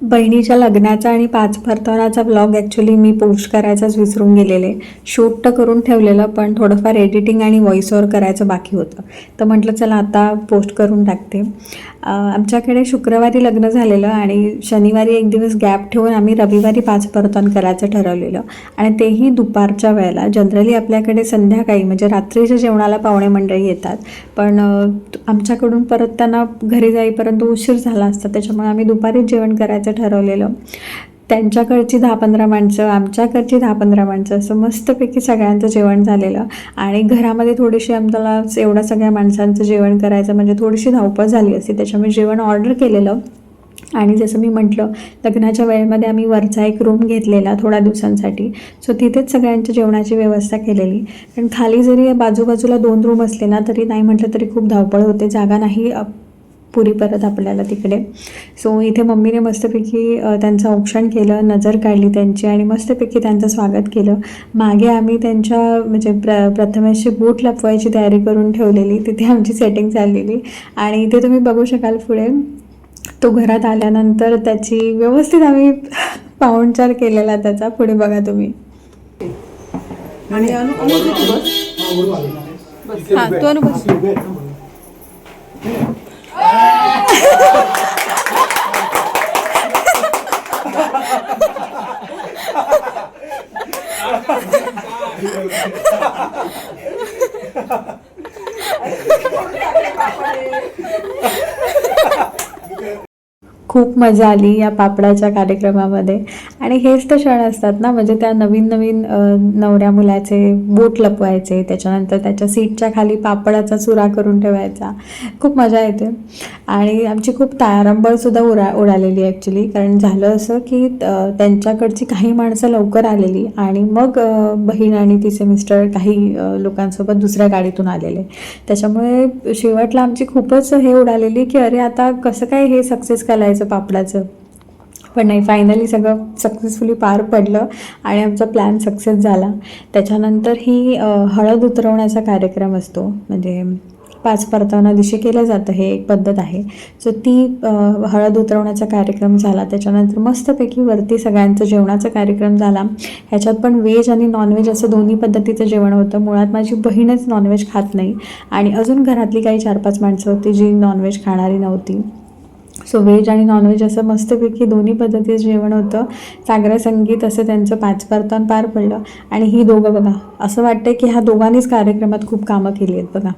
बहिणीच्या लग्नाचा आणि 5 परताव्याचा व्लॉग ॲक्च्युली मी पोस्ट करायचाच विसरून गेलेले. शूट तर करून ठेवलेलं, पण थोडंफार एडिटिंग आणि व्हॉइस ओव्हर करायचं बाकी होतं. तर म्हटलं चला आता पोस्ट करून टाकते. आमच्याकडे शुक्रवारी लग्न झालेलं आणि शनिवारी एक दिवस गॅप ठेवून आम्ही रविवारी 5 परतान करायचं ठरवलेलं आणि तेही दुपारच्या वेळेला. जनरली आपल्याकडे संध्याकाळी म्हणजे रात्रीच्या जेवणाला पाहुणे मंडळी येतात, पण आमच्याकडून परत त्यांना घरी जाईपर्यंत उशीर झाला असता, त्याच्यामुळे आम्ही दुपारीच जेवण करायचं ठरवलेलं. त्यांच्याकडची 10-15 माणसं, आमच्याकडची 10-15 माणसं, असं मस्तपैकी सगळ्यांचं जेवण झालेलं. आणि घरामध्ये थोडीशी आम्हाला एवढ्या सगळ्या माणसांचं जेवण करायचं म्हणजे थोडीशी धावपळ झाली असती, त्याच्यामुळे जेवण ऑर्डर केलेलं. आणि जसं मी म्हटलं, लग्नाच्या वेळेमध्ये आम्ही वरचा एक रूम घेतलेला थोड्या दिवसांसाठी. सो तिथेच सगळ्यांच्या जेवणाची व्यवस्था केलेली. कारण खाली जरी बाजूबाजूला 2 रूम असले ना, तरी नाही म्हटलं तरी खूप धावपळ होते, जागा नाही पुरी परत आपल्याला तिकडे. सो इथे मम्मीने मस्तपैकी त्यांचं औक्षण केलं, नजर काढली त्यांची आणि मस्तपैकी त्यांचं स्वागत केलं. मागे आम्ही त्यांच्या म्हणजे प्रथमेशचे बूट लपवायची तयारी करून ठेवलेली, तिथे आमची सेटिंग चाललेली. आणि इथे तुम्ही बघू शकाल पुढे तो घरात आल्यानंतर त्याची व्यवस्थित आम्ही पाहुणचार केलेला त्याचा. पुढे बघा तुम्ही. आणि तू अनुभव खूप मजा आली या पापडाच्या कार्यक्रमामध्ये. आणि हेच तर क्षण असतात ना, म्हणजे त्या नवीन नवीन नवऱ्या मुलाचे बूट लपवायचे, त्याच्यानंतर त्याच्या सीटच्या खाली पापडाचा चुरा करून ठेवायचा. खूप मजा येते. आणि आमची खूप तारंबळसुद्धा उडालेली ॲक्च्युली. कारण झालं असं की त्यांच्याकडची काही माणसं लवकर आलेली आणि मग बहीण आणि तिचे मिस्टर काही लोकांसोबत दुसऱ्या गाडीतून आलेले. त्याच्यामुळे शेवटला आमची खूपच हे उडालेली की अरे आता कसं काय हे सक्सेस करायचं पापडाचं. पण नाही, फायनली सगळं सक्सेसफुली पार पडलं आणि आमचा प्लॅन सक्सेस झाला. त्याच्यानंतर ही हळद उतरवण्याचा कार्यक्रम असतो, म्हणजे 5 परतावना दिवशी केलं जातं, हे एक पद्धत आहे. सो ती हळद उतरवण्याचा कार्यक्रम झाला. त्याच्यानंतर मस्तपैकी वरती सगळ्यांचं जेवणाचा कार्यक्रम झाला. ह्याच्यात पण व्हेज आणि नॉनव्हेज असं दोन्ही पद्धतीचं जेवण होतं. मुळात माझी बहीणच नॉनव्हेज खात नाही आणि अजून घरातली काही 4-5 माणसं होती जी नॉनव्हेज खाणारी नव्हती. सो व्हेज आणि नॉनव्हेज असं मस्तपैकी दोन्ही पद्धतीचं जेवण होतं. सागरा संगीत असं त्यांचं 5 परतान पार पडलं. आणि ही दोघं बघा, असं वाटतं की ह्या दोघांनीच कार्यक्रमात खूप कामं केली आहेत बघा.